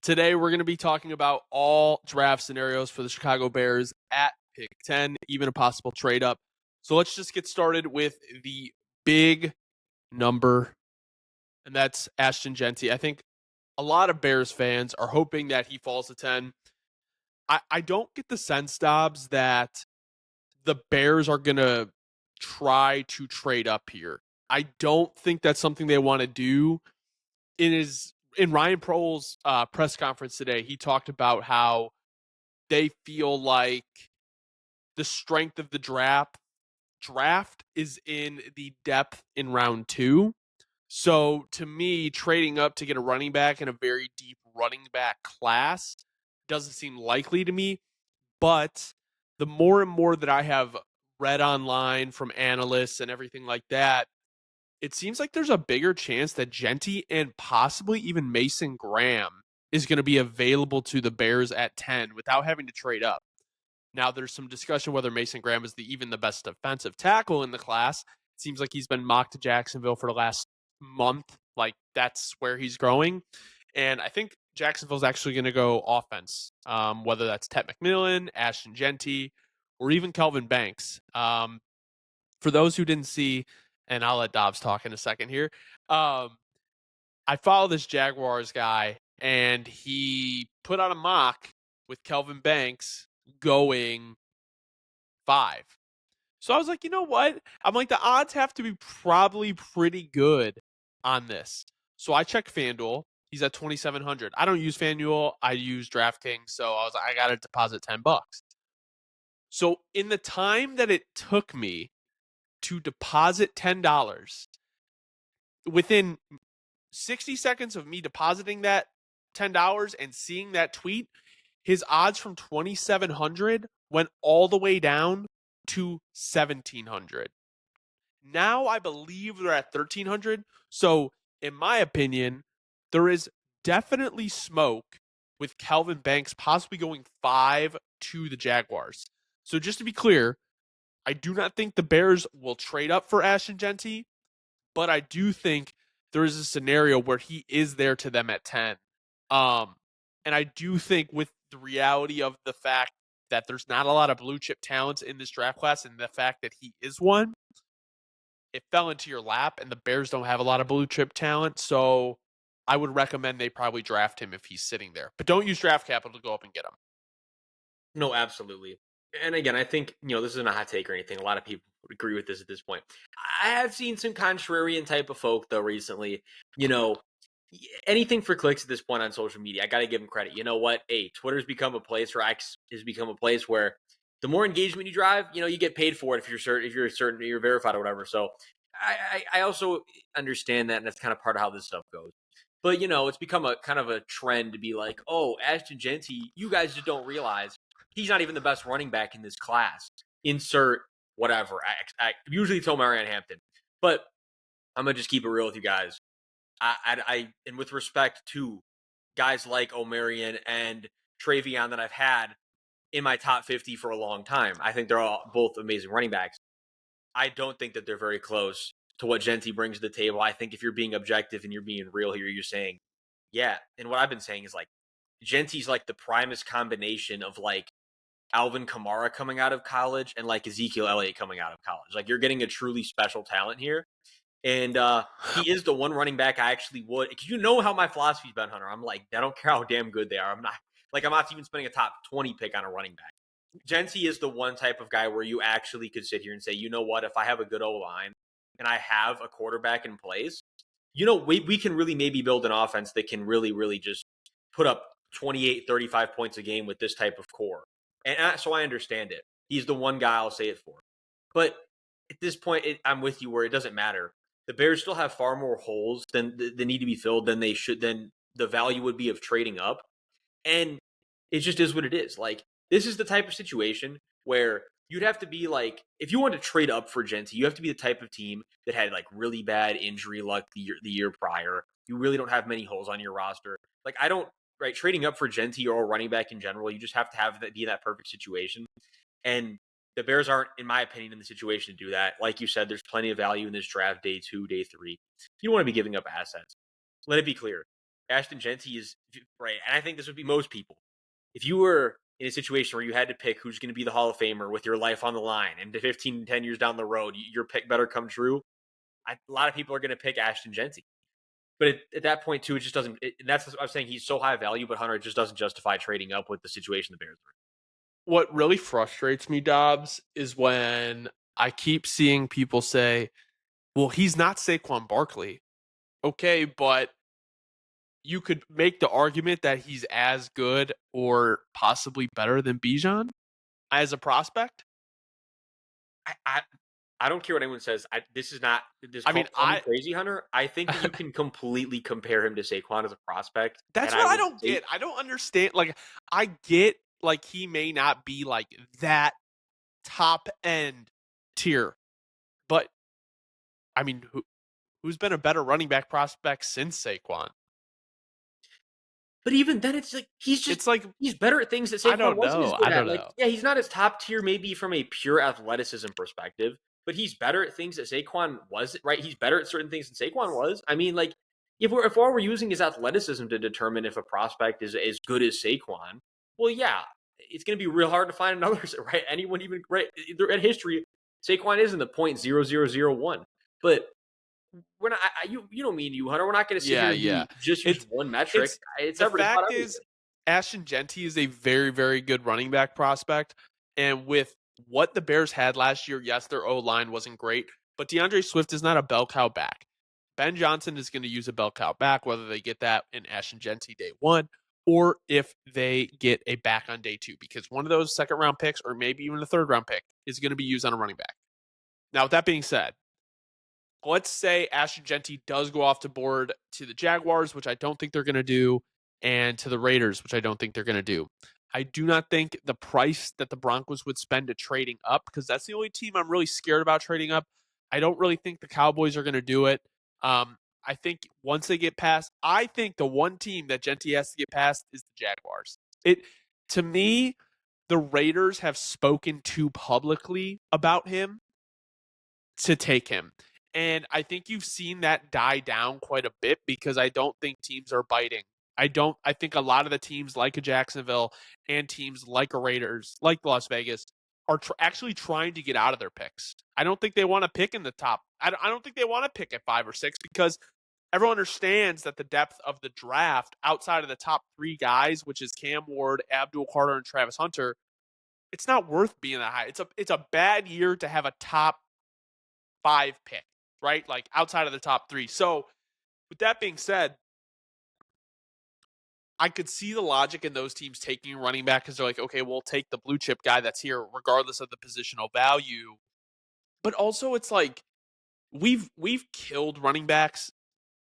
Today, we're going to be talking about all draft scenarios for the Chicago Bears at pick 10, even a possible trade up. So let's just get started with the big number, and that's Ashton Jeanty. I think a lot of Bears fans are hoping that he falls to 10. I don't get the sense, Dobbs, that the Bears are going to try to trade up here. I don't think that's something they want to do. In Ryan Prohl's press conference today, he talked about how they feel like the strength of the draft is in the depth in round 2. So to me, trading up to get a running back in a very deep running back class doesn't seem likely to me. But the more and more that I have read online from analysts and everything like that, it seems like there's a bigger chance that Jeanty and possibly even Mason Graham is going to be available to the Bears at 10 without having to trade up. Now, there's some discussion whether Mason Graham is even the best defensive tackle in the class. It seems like he's been mocked to Jacksonville for the last month. Like, that's where he's growing. And I think Jacksonville's actually going to go offense, whether that's Ted McMillan, Ashton Jeanty, or even Kelvin Banks. For those who didn't see, and I'll let Dobbs talk in a second here, I follow this Jaguars guy, and he put out a mock with Kelvin Banks going 5. So I was like, you know what? I'm like, the odds have to be probably pretty good on this. So I checked FanDuel. He's at 2,700. I don't use FanDuel. I use DraftKings. So I was like, I got to deposit $10. So in the time that it took me to deposit $10, within 60 seconds of me depositing that $10 and seeing that tweet, his odds from 2,700 went all the way down to 1,700. Now I believe they're at 1,300. So, in my opinion, there is definitely smoke with Kelvin Banks possibly going 5 to the Jaguars. So, just to be clear, I do not think the Bears will trade up for Ashton Jeanty, but I do think there is a scenario where he is there to them at 10. And I do think with the reality of the fact that there's not a lot of blue chip talents in this draft class and the fact that he is one, it fell into your lap, and the Bears don't have a lot of blue chip talent. So I would recommend they probably draft him if he's sitting there. But don't use draft capital to go up and get him. No, absolutely. And again, I think, this isn't a hot take or anything. A lot of people would agree with this at this point. I have seen some contrarian type of folk, though, recently. Anything for clicks at this point on social media. I got to give them credit. You know what? Hey, Twitter's become a place, or X has become a place where the more engagement you drive, you get paid for it if you're verified or whatever. So I also understand that, and that's kind of part of how this stuff goes. But, it's become a kind of a trend to be like, oh, Ashton Jeanty, you guys just don't realize he's not even the best running back in this class. Insert whatever. I usually tell Marianne Hampton. But I'm going to just keep it real with you guys. And with respect to guys like O'Marion and Travion that I've had in my top 50 for a long time, I think they're all both amazing running backs. I don't think that they're very close to what Jeanty brings to the table. I think if you're being objective and you're being real here, you're saying, yeah. And what I've been saying is like, Jeanty's like the primest combination of like Alvin Kamara coming out of college and like Ezekiel Elliott coming out of college. Like you're getting a truly special talent here. And he is the one running back I actually would. Because you know how my philosophy's been, Hunter. I'm like, I don't care how damn good they are. I'm not even spending a top 20 pick on a running back. Jeanty is the one type of guy where you actually could sit here and say, you know what, if I have a good O-line and I have a quarterback in place, we can really maybe build an offense that can really, really just put up 28, 35 points a game with this type of core. And so I understand it. He's the one guy I'll say it for. But at this point, I'm with you where it doesn't matter. The Bears still have far more holes than need to be filled than they should, than the value would be of trading up. And it just is what it is. Like, this is the type of situation where you'd have to be like, if you want to trade up for Jeanty, you have to be the type of team that had like really bad injury luck the year prior. You really don't have many holes on your roster. Like, trading up for Jeanty or a running back in general, you just have to have that be that perfect situation. And the Bears aren't, in my opinion, in the situation to do that. Like you said, there's plenty of value in this draft, day 2, day 3. You don't want to be giving up assets. Let it be clear. Ashton Jeanty is right, and I think this would be most people. If you were in a situation where you had to pick who's going to be the Hall of Famer with your life on the line, and 15, 10 years down the road, your pick better come true, a lot of people are going to pick Ashton Jeanty. But at that point, too, it just doesn't. And that's what I'm saying. He's so high value, but Hunter, it just doesn't justify trading up with the situation the Bears are in. What really frustrates me, Dobbs, is when I keep seeing people say, well, he's not Saquon Barkley. Okay, but you could make the argument that he's as good or possibly better than Bijan as a prospect. I don't care what anyone says. This is not this. I mean, Call me crazy, Hunter. I think that you can completely compare him to Saquon as a prospect. That's what I don't get. I don't understand. Like, I get like he may not be like that top end tier, but I mean, who's been a better running back prospect since Saquon? But even then, it's like he's better at things that Saquon wasn't good at. Like, yeah, he's not as top tier maybe from a pure athleticism perspective, but he's better at things that Saquon wasn't. Right? He's better at certain things than Saquon was. I mean, like if all we're using his athleticism to determine if a prospect is as good as Saquon, well, yeah, it's going to be real hard to find another. Right? Anyone even in history, Saquon is in the .0001, but. We're not. You know me and you, Hunter. We're not going to sit here and just use one metric. The fact is, Ashton Jeanty is a very, very good running back prospect, and with what the Bears had last year, yes, their O-line wasn't great, but DeAndre Swift is not a bell cow back. Ben Johnson is going to use a bell cow back, whether they get that in Ashton Jeanty day one or if they get a back on day two, because one of those second-round picks or maybe even a third-round pick is going to be used on a running back. Now, with that being said, let's say Ashton Jeanty does go off the board to the Jaguars, which I don't think they're going to do, and to the Raiders, which I don't think they're going to do. I do not think the price that the Broncos would spend to trading up, because that's the only team I'm really scared about trading up. I don't really think the Cowboys are going to do it. I think once they get past, I think the one team that Jeanty has to get past is the Jaguars. To me, the Raiders have spoken too publicly about him to take him. And I think you've seen that die down quite a bit because I don't think teams are biting. I think a lot of the teams like a Jacksonville and teams like a Raiders, like Las Vegas, are actually trying to get out of their picks. I don't think they want to pick in the top. I don't think they want to pick at 5 or 6 because everyone understands that the depth of the draft outside of the top 3 guys, which is Cam Ward, Abdul Carter, and Travis Hunter, it's not worth being that high. It's a bad year to have a top 5 pick. Right? Like outside of the top 3. So with that being said, I could see the logic in those teams taking running back because they're like, okay, we'll take the blue chip guy that's here regardless of the positional value. But also it's like we've killed running backs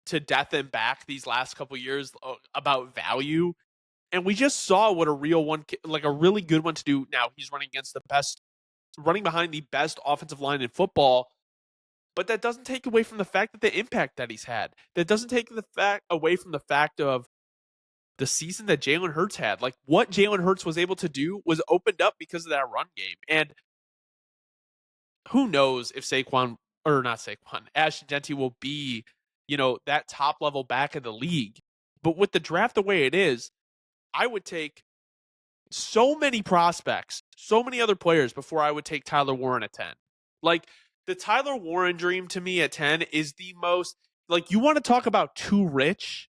to death and back these last couple years about value. And we just saw what a real one, like a really good one to do. Now he's running behind the best offensive line in football. But that doesn't take away from the fact that the impact that he's had. That doesn't take away from the fact of the season that Jalen Hurts had. Like what Jalen Hurts was able to do was opened up because of that run game. And who knows if Ashton Jeanty will be, that top level back of the league. But with the draft the way it is, I would take so many prospects, so many other players before I would take Tyler Warren at 10. Like, the Tyler Warren dream to me at 10 is the most, like, you want to talk about too rich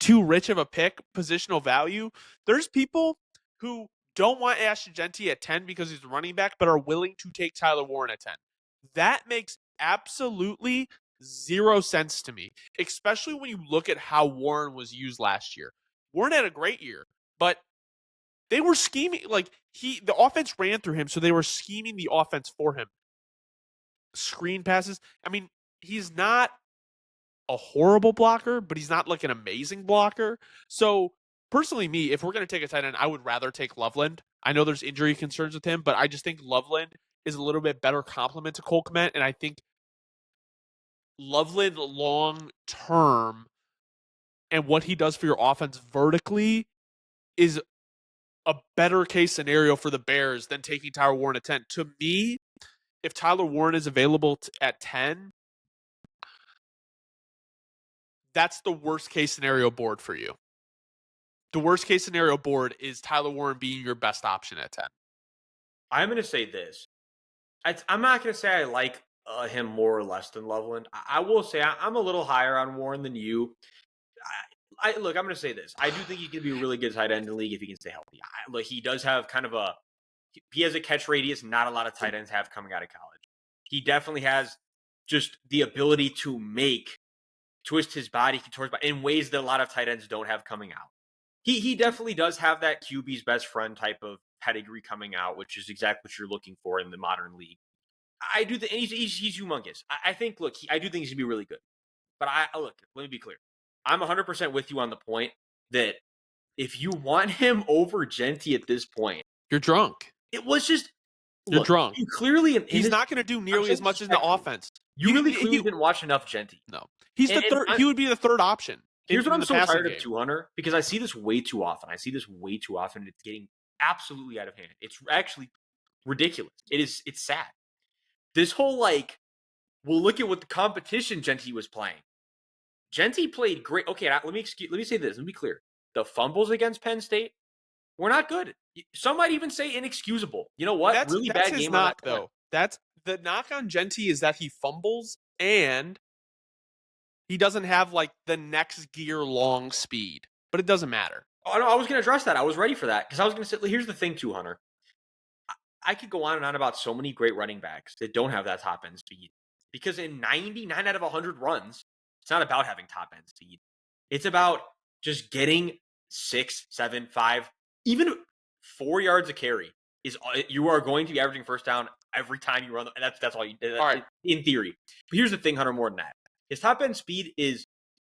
of a pick, positional value. There's people who don't want Ashton Jeanty at 10 because he's a running back, but are willing to take Tyler Warren at 10. That makes absolutely zero sense to me, especially when you look at how Warren was used last year. Warren had a great year, but they were scheming, like the offense ran through him, so they were scheming the offense for him. Screen passes. I mean, he's not a horrible blocker, but he's not like an amazing blocker. So personally, if we're going to take a tight end, I would rather take Loveland. I know there's injury concerns with him, but I just think Loveland is a little bit better complement to Cole Kmet. And I think Loveland long term and what he does for your offense vertically is a better case scenario for the Bears than taking Tyler Warren at 10. To me, if Tyler Warren is available at 10, that's the worst case scenario board for you. The worst case scenario board is Tyler Warren being your best option at 10. I'm going to say this. I'm not going to say I like him more or less than Loveland. I will say I'm a little higher on Warren than you. Look, I'm going to say this. I do think he can be a really good tight end in the league if he can stay healthy. Look, he does have kind of he has a catch radius not a lot of tight ends have coming out of college. He definitely has just the ability to twist his body in ways that a lot of tight ends don't have coming out. He definitely does have that QB's best friend type of pedigree coming out, which is exactly what you're looking for in the modern league. I do think he's humongous. I think, look, I do think he's going to be really good. But look, let me be clear. I'm 100% with you on the point that if you want him over Jeanty at this point, you're drunk. It was just, you're drunk. You clearly, he's not going to do nearly as much in the offense. You really clearly didn't watch enough Jeanty. No, he's the third. He would be the third option. Here's what I'm so tired of too, Hunter, because I see this way too often. It's getting absolutely out of hand. It's actually ridiculous. It's sad. This whole well, look at what the competition Jeanty was playing. Jeanty played great. Okay, let me say this. Let me be clear. The fumbles against Penn State were not good. Some might even say inexcusable. You know what? That's bad his game knock, on that though. That's the knock on Jeanty is that he fumbles and he doesn't have the next gear long speed, but it doesn't matter. Oh no, I was going to address that. I was ready for that because I was going to say, here's the thing too, Hunter. I could go on and on about so many great running backs that don't have that top end speed because in 99 out of 100 runs, it's not about having top end speed. It's about just getting 6, 7, 5, even 4 yards a carry. You are going to be averaging first down every time you run. That's all you do. All right. In theory. But here's the thing, Hunter, more than that. His top end speed is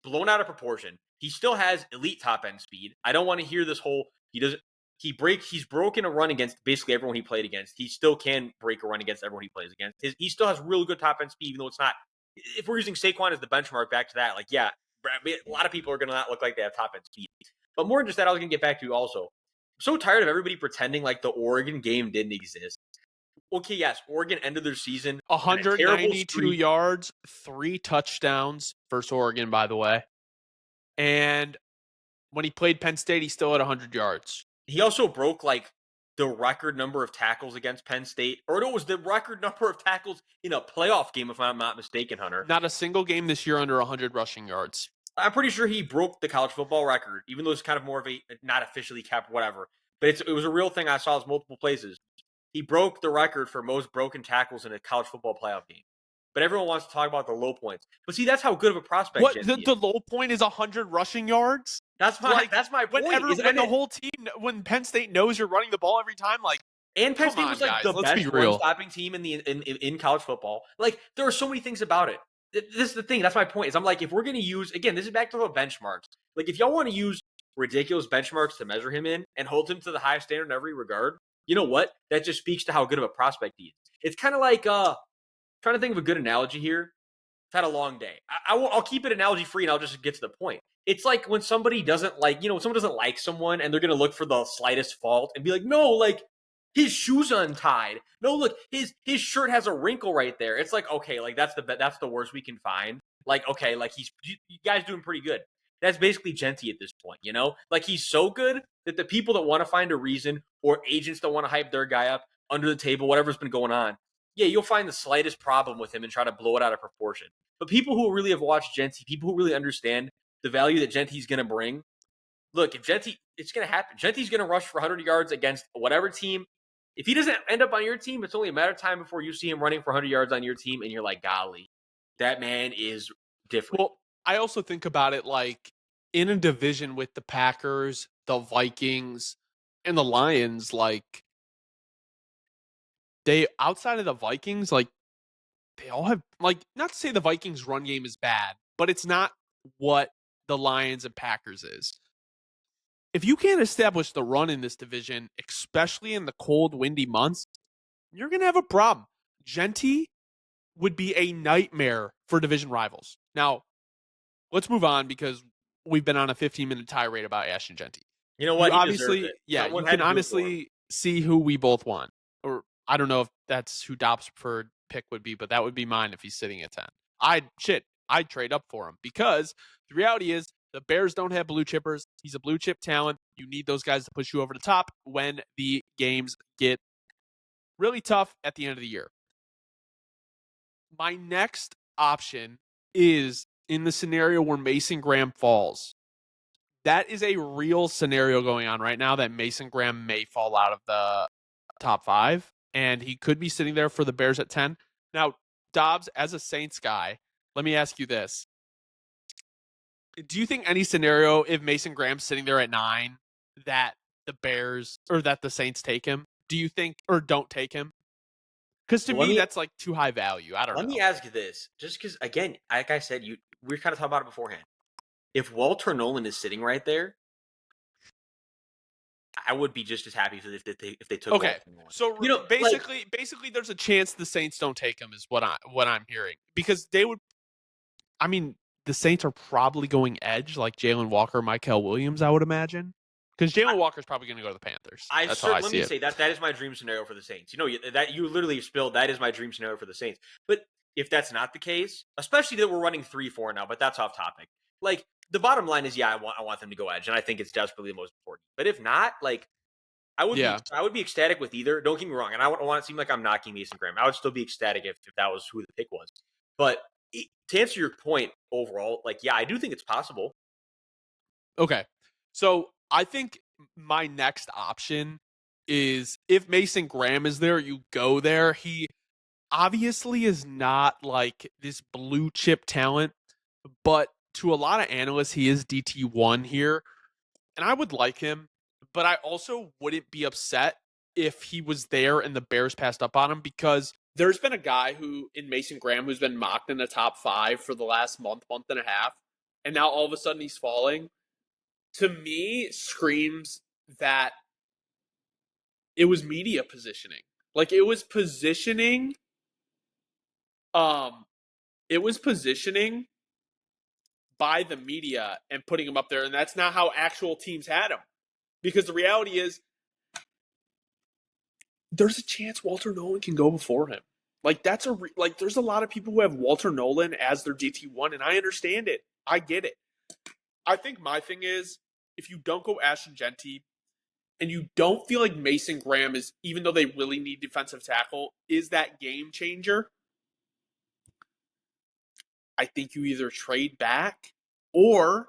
blown out of proportion. He still has elite top end speed. I don't want to hear this whole he's broken a run against basically everyone he played against. He still can break a run against everyone he plays against. He still has really good top end speed, even though it's not. If we're using Saquon as the benchmark, back to that, a lot of people are going to not look like they have top end speed. But more than just that, I was going to get back to also. I'm so tired of everybody pretending like the Oregon game didn't exist. Okay, yes, Oregon ended their season 192 yards, 3 touchdowns versus Oregon, by the way. And when he played Penn State, he still had 100 yards. He also broke the record number of tackles against Penn State, or it was the record number of tackles in a playoff game, if I'm not mistaken, Hunter. Not a single game this year under 100 rushing yards. I'm pretty sure he broke the college football record, even though it's kind of more of a not officially kept, whatever. But it was a real thing. I saw it multiple places. He broke the record for most broken tackles in a college football playoff game. But everyone wants to talk about the low points. But see, that's how good of a prospect. What the low point is 100 rushing yards. That's my point. When the whole team, when Penn State knows you're running the ball every time, and Penn State was the best run-stopping team in college football. There are so many things about it. This is the thing. That's my point. Is I'm if we're going to use, again, this is back to the benchmarks. If y'all want to use ridiculous benchmarks to measure him in and hold him to the highest standard in every regard, you know what? That just speaks to how good of a prospect he is. It's kind of trying to think of a good analogy here. I've had a long day. I'll keep it analogy free and I'll just get to the point. It's like when somebody doesn't someone doesn't like someone and they're going to look for the slightest fault and be like, no, his shoe's untied. No, look, his shirt has a wrinkle right there. It's okay, that's the worst we can find. Okay, you guys doing pretty good. That's basically Jeanty at this point, you know? He's so good that the people that want to find a reason or agents that want to hype their guy up under the table, whatever's been going on, yeah, you'll find the slightest problem with him and try to blow it out of proportion. But people who really have watched Jeanty, people who really understand the value that Jeanty's going to bring, look, if Jeanty, it's going to happen. Jeanty's going to rush for 100 yards against whatever team. If he doesn't end up on your team, it's only a matter of time before you see him running for 100 yards on your team, and you're like, golly, that man is different. Well, I also think about it in a division with the Packers, the Vikings, and the Lions, they, outside of the Vikings, they all have, not to say the Vikings' run game is bad, but it's not what the Lions and Packers is. If you can't establish the run in this division, especially in the cold, windy months, you're going to have a problem. Jeanty would be a nightmare for division rivals. Now, let's move on because we've been on a 15-minute tirade about Ashton Jeanty. You know what? Obviously, yeah, you can honestly see who we both want. Or I don't know if that's who Dobbs' preferred pick would be, but that would be mine if he's sitting at 10. I'd trade up for him because The reality is the Bears don't have blue chippers. He's a blue chip talent. You need those guys to push you over the top when the games get really tough at the end of the year. My next option is in the scenario where Mason Graham falls. That is a real scenario going on right now that Mason Graham may fall out of the top 5, and he could be sitting there for the Bears at 10. Now, Dobbs, as a Saints guy, let me ask you this. Do you think any scenario, if Mason Graham's sitting there at 9, that the Bears or that the Saints take him? Do you think, or don't take him? Because to me, that's like too high value. I don't know. Let me ask you this, just because, again, like I said, we were kind of talking about it beforehand. If Walter Nolan is sitting right there, I would be just as happy if they took okay. Walter Nolan. So basically, there's a chance the Saints don't take him, is what I'm hearing, because they would. I mean, the Saints are probably going edge, like Jalen Walker, Mykel Williams, I would imagine. Because Jalen Walker's probably going to go to the Panthers. That's how I see it. Let me say that is my dream scenario for the Saints. That you literally spilled. That is my dream scenario for the Saints. But if that's not the case, especially that we're running 3-4 now, but that's off topic. Like, the bottom line is, I want them to go edge, and I think it's desperately the most important. But if not, like, I would be ecstatic with either. Don't get me wrong, and I want to seem like I'm knocking Mason Graham. I would still be ecstatic if that was who the pick was. But to answer your point overall, like, I do think it's possible. Okay. So I think my next option is if Mason Graham is there, you go there. He obviously is not like this blue chip talent, but to a lot of analysts, he is DT1 here. And I would like him, but I also wouldn't be upset if he was there and the Bears passed up on him, because there's been a guy who, in Mason Graham, who's been mocked in the top 5 for the last month and a half, and now all of a sudden he's falling. To me, screams that it was media positioning. Like, it was positioning by the media and putting him up there, and that's not how actual teams had him. Because the reality is, there's a chance Walter Nolan can go before him. Like, there's a lot of people who have Walter Nolan as their DT1, and I understand it. I get it. I think my thing is, if you don't go Ashton Jeanty, and you don't feel like Mason Graham is, even though they really need defensive tackle, is that game changer, I think you either trade back or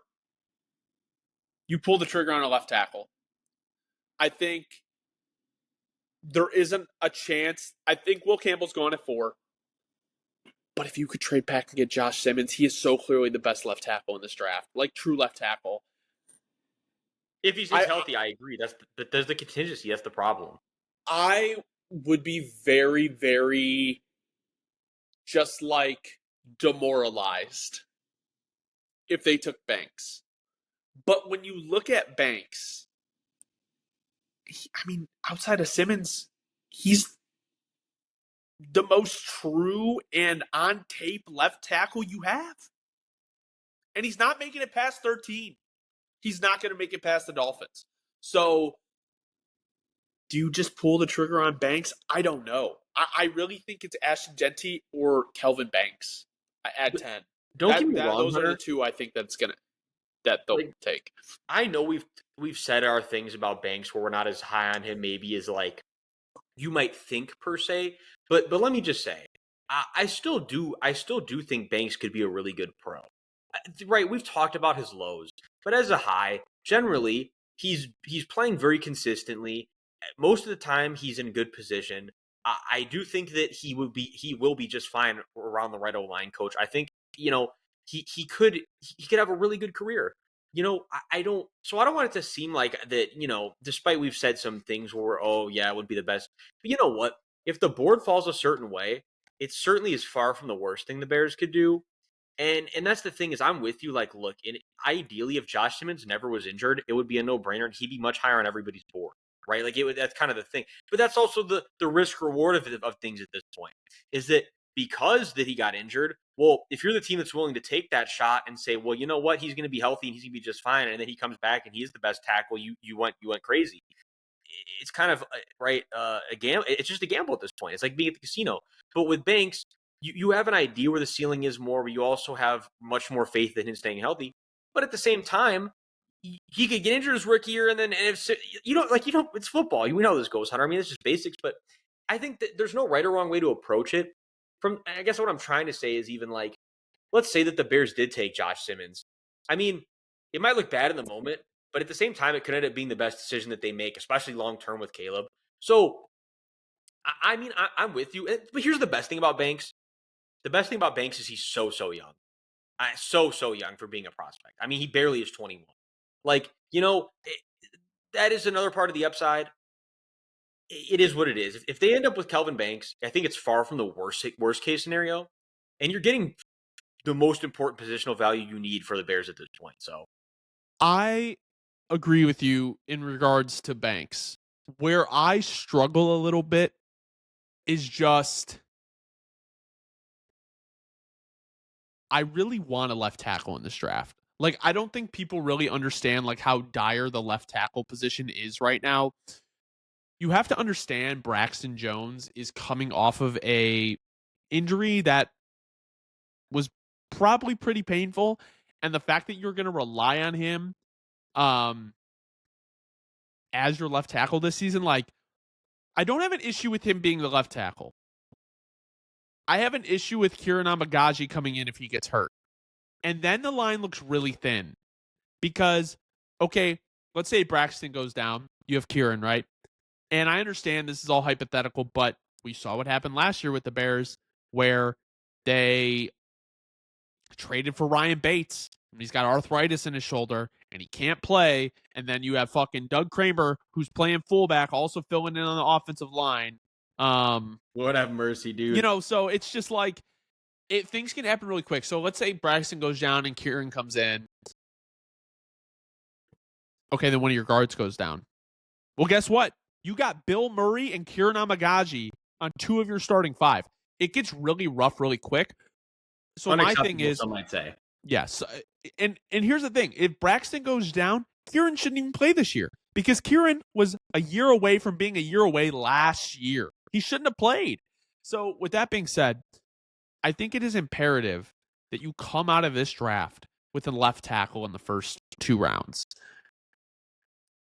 you pull the trigger on a left tackle. I think there isn't a chance. I think Will Campbell's going at 4. But if you could trade back and get Josh Simmons, he is so clearly the best left tackle in this draft. Like, true left tackle. If he's healthy, I agree. There's the contingency. That's the problem. I would be very, very just like demoralized if they took Banks. But when you look at Banks, outside of Simmons, he's the most true and on tape left tackle you have. And he's not making it past 13. He's not going to make it past the Dolphins. So, do you just pull the trigger on Banks? I don't know. I really think it's Ashton Jeanty or Kelvin Banks at 10. Don't get me wrong, those are the two I think that they'll take. I know we've said our things about Banks where we're not as high on him maybe as like you might think per se, but let me just say, I still do think Banks could be a really good pro. Right, we've talked about his lows, but as a high, generally he's playing very consistently. Most of the time, he's in good position. I do think that he will be just fine around the right O-line coach. I think he could have a really good career. I don't want it to seem like that. Despite we've said some things where it would be the best. But you know what? If the board falls a certain way, it certainly is far from the worst thing the Bears could do. And that's the thing is I'm with you. Like, look, ideally, if Josh Simmons never was injured, it would be a no-brainer, and he'd be much higher on everybody's board, right? Like, that's kind of the thing. But that's also the risk-reward of things at this point, is that because that he got injured, well, if you're the team that's willing to take that shot and say, well, you know what, he's going to be healthy and he's going to be just fine, and then he comes back and he's the best tackle, you went crazy. It's kind of, right, a gamble. It's just a gamble at this point. It's like being at the casino. But with Banks, you have an idea where the ceiling is more, but you also have much more faith in him staying healthy. But at the same time, he could get injured his rookie year, and then if it's football. We know this goes, Hunter. I mean, it's just basics, but I think that there's no right or wrong way to approach it. I guess what I'm trying to say is even like, let's say that the Bears did take Josh Simmons. I mean, it might look bad in the moment, but at the same time, it could end up being the best decision that they make, especially long term with Caleb. So, I mean, I'm with you. But here's the best thing about Banks. The best thing about Banks is he's so young. So young for being a prospect. I mean, he barely is 21. Like, that is another part of the upside. It is what it is. If they end up with Kelvin Banks, I think it's far from the worst case scenario. And you're getting the most important positional value you need for the Bears at this point. So I agree with you in regards to Banks. Where I struggle a little bit is just I really want a left tackle in this draft. Like, I don't think people really understand like how dire the left tackle position is right now. You have to understand Braxton Jones is coming off of a injury that was probably pretty painful, and the fact that you're going to rely on him as your left tackle this season, like, I don't have an issue with him being the left tackle. I have an issue with Kieran Amagaji coming in if he gets hurt. And then the line looks really thin because, okay, let's say Braxton goes down. You have Kieran, right? And I understand this is all hypothetical, but we saw what happened last year with the Bears where they traded for Ryan Bates. And he's got arthritis in his shoulder and he can't play. And then you have fucking Doug Kramer, who's playing fullback, also filling in on the offensive line. Lord have mercy, dude. So it's just like things can happen really quick. So let's say Braxton goes down and Kieran comes in. Okay, then one of your guards goes down. Well, guess what? You got Bill Murray and Kieran Amagaji on 2 of your starting 5. It gets really rough really quick. So my thing is, some might say. Yes. And here's the thing. If Braxton goes down, Kieran shouldn't even play this year because Kieran was a year away from being a year away last year. He shouldn't have played. So with that being said, I think it is imperative that you come out of this draft with a left tackle in the first 2 rounds.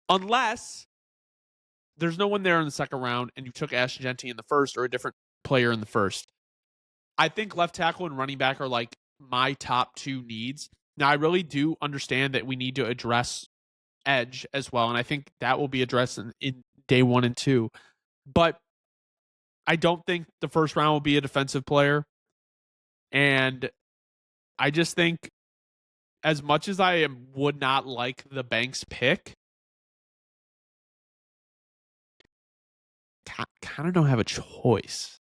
Unless there's no one there in the second round and you took Ashton Jeanty in the first or a different player in the first. I think left tackle and running back are like my top 2 needs. Now, I really do understand that we need to address edge as well, and I think that will be addressed in day 1 and 2. But I don't think the first round will be a defensive player. And I just think as much as I would not like the Banks pick, kind of don't have a choice,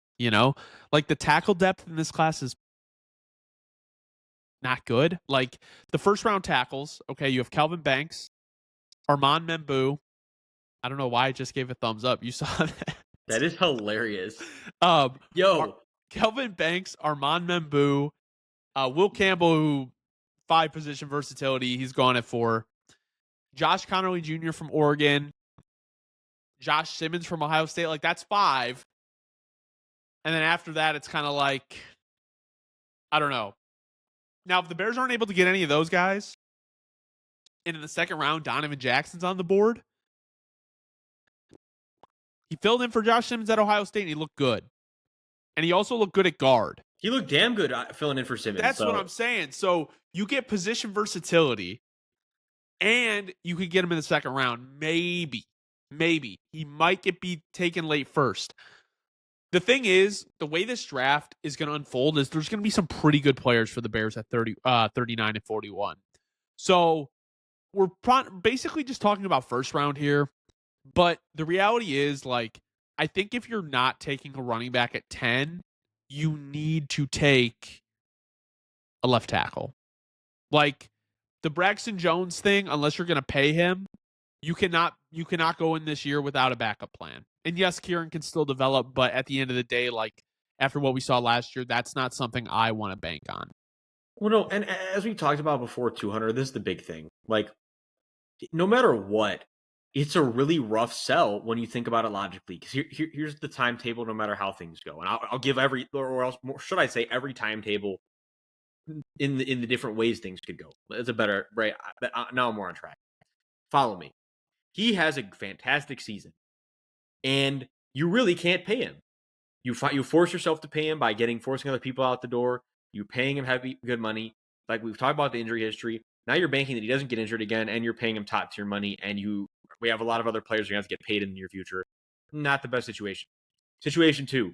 Like the tackle depth in this class is not good. Like the first round tackles, okay, you have Kelvin Banks, Armand Membu. I don't know why I just gave a thumbs up. You saw that. That is hilarious. Kelvin Banks, Armand Membu, Will Campbell, who 5 position versatility, he's gone at 4. Josh Connerly Jr. from Oregon, Josh Simmons from Ohio State, like that's 5. And then after that, it's kind of like, I don't know. Now, if the Bears aren't able to get any of those guys, and in the second round, Donovan Jackson's on the board, he filled in for Josh Simmons at Ohio State, and he looked good. And he also looked good at guard. He looked damn good filling in for Simmons. That's what I'm saying. So you get position versatility, and you could get him in the second round. Maybe. He might be taken late first. The thing is, the way this draft is going to unfold is there's going to be some pretty good players for the Bears at 39 and 41. So we're basically just talking about first round here. But the reality is, like, I think if you're not taking a running back at 10, you need to take a left tackle. Like the Braxton Jones thing, unless you're going to pay him, you cannot go in this year without a backup plan. And yes, Kieran can still develop, but at the end of the day, like after what we saw last year, that's not something I want to bank on. Well, no, and as we talked about before, 200, this is the big thing. Like, no matter what, it's a really rough sell when you think about it logically. Because here's the timetable, no matter how things go. And I'll give every timetable in the different ways things could go. That's a better right. Now I'm more on track. Follow me. He has a fantastic season, and you really can't pay him. You force yourself to pay him by forcing other people out the door. You paying him good money. Like we've talked about the injury history. Now you're banking that he doesn't get injured again, and you're paying him top tier money. And we have a lot of other players who have to get paid in the near future. Not the best situation. Situation 2,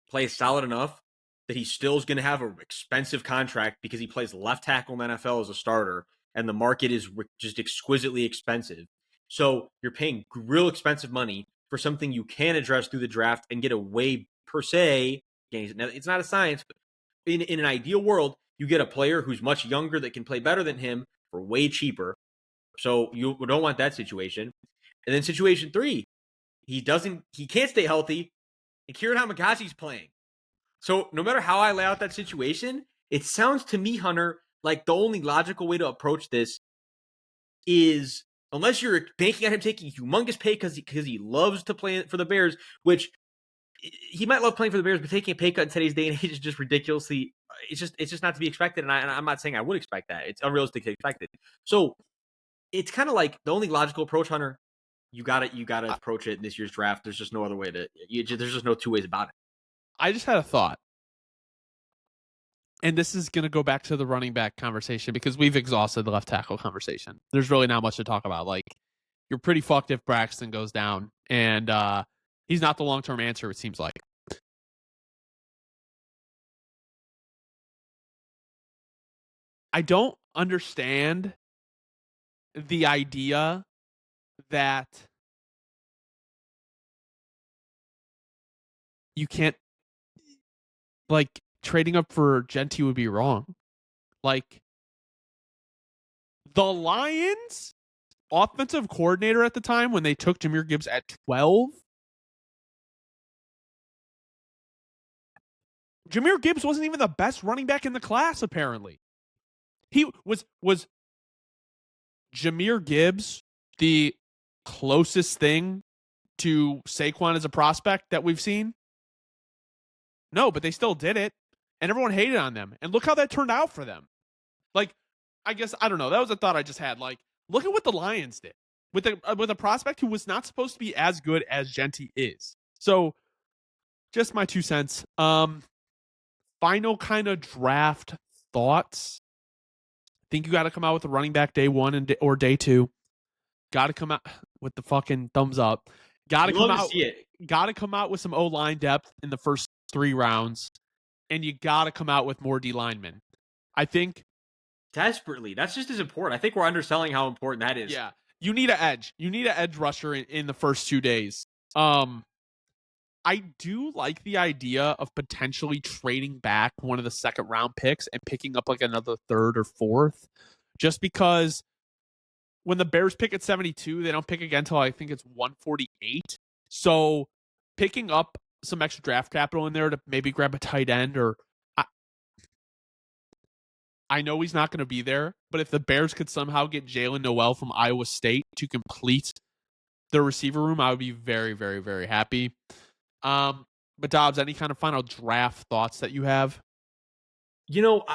plays solid enough that he still is going to have an expensive contract because he plays left tackle in the NFL as a starter, and the market is just exquisitely expensive. So you're paying real expensive money for something you can address through the draft and get away per se. Now, it's not a science, but in an ideal world, you get a player who's much younger that can play better than him for way cheaper. So you don't want that situation. And then situation 3, he can't stay healthy, and Kieran Hamagazi's playing. So no matter how I lay out that situation, it sounds to me, Hunter, like the only logical way to approach this is, unless you're banking on him taking humongous pay because he loves to play for the Bears, which he might love playing for the Bears, but taking a pay cut in today's day and age is just ridiculously. It's just not to be expected, and I'm not saying I would expect that. It's unrealistic to expect it. So it's kind of like the only logical approach, Hunter. You gotta approach it in this year's draft. There's just no other way to. There's just no two ways about it. I just had a thought. And this is going to go back to the running back conversation because we've exhausted the left tackle conversation. There's really not much to talk about. Like, you're pretty fucked if Braxton goes down, and he's not the long-term answer, it seems like. I don't understand the idea that you can't, like, trading up for Jeanty would be wrong. Like, the Lions offensive coordinator at the time when they took Jahmyr Gibbs at 12, Jahmyr Gibbs wasn't even the best running back in the class, apparently. He was Jahmyr Gibbs the closest thing to Saquon as a prospect that we've seen? No, but they still did it, and everyone hated on them. And look how that turned out for them. Like, I guess, I don't know. That was a thought I just had. Like, look at what the Lions did with a prospect who was not supposed to be as good as Jeanty is. So, just my 2 cents. Final kind of draft thoughts. I think you got to come out with a running back day 1 or day 2. Got to come out with the fucking thumbs up. Got to come out. Got to come out with some O-line depth in the first 3 rounds, and you got to come out with more D linemen. I think desperately. That's just as important. I think we're underselling how important that is. Yeah, you need an edge. You need an edge rusher in the first 2 days. I do like the idea of potentially trading back one of the second round picks and picking up like another 3rd or 4th, just because when the Bears pick at 72, they don't pick again until I think it's 148. So picking up some extra draft capital in there to maybe grab a tight end, or I know he's not going to be there, but if the Bears could somehow get Jalen Noel from Iowa State to complete the receiver room, I would be very, very, very happy. But Dobbs, any kind of final draft thoughts that you have? Look,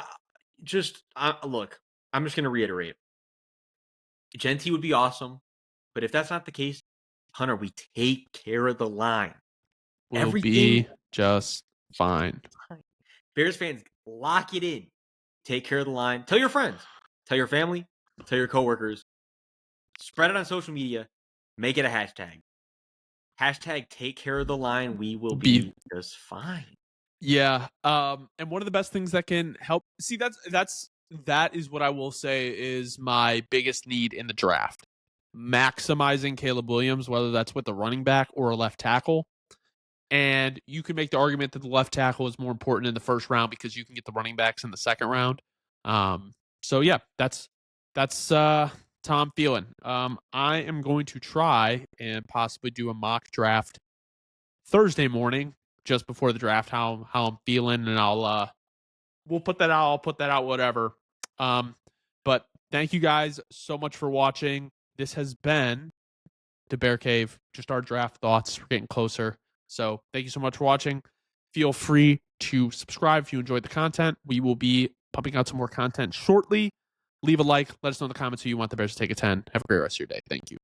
I'm just going to reiterate. Jeanty would be awesome, but if that's not the case, Hunter, we take care of the line. We'll be just fine. Bears fans, lock it in. Take care of the line. Tell your friends. Tell your family. Tell your coworkers. Spread it on social media. Make it a hashtag. Hashtag take care of the line. We will be just fine. Yeah. And one of the best things that can help. See, that is what I will say is my biggest need in the draft. Maximizing Caleb Williams, whether that's with the running back or a left tackle. And you can make the argument that the left tackle is more important in the first round because you can get the running backs in the second round. So yeah, that's how I'm feeling. I am going to try and possibly do a mock draft Thursday morning, just before the draft, how I'm feeling, and we'll put that out. I'll put that out, whatever. But thank you guys so much for watching. This has been the Bear Cave, just our draft thoughts. We're getting closer. So thank you so much for watching. Feel free to subscribe if you enjoyed the content. We will be pumping out some more content shortly. Leave a like. Let us know in the comments who you want the Bears to take a 10. Have a great rest of your day. Thank you.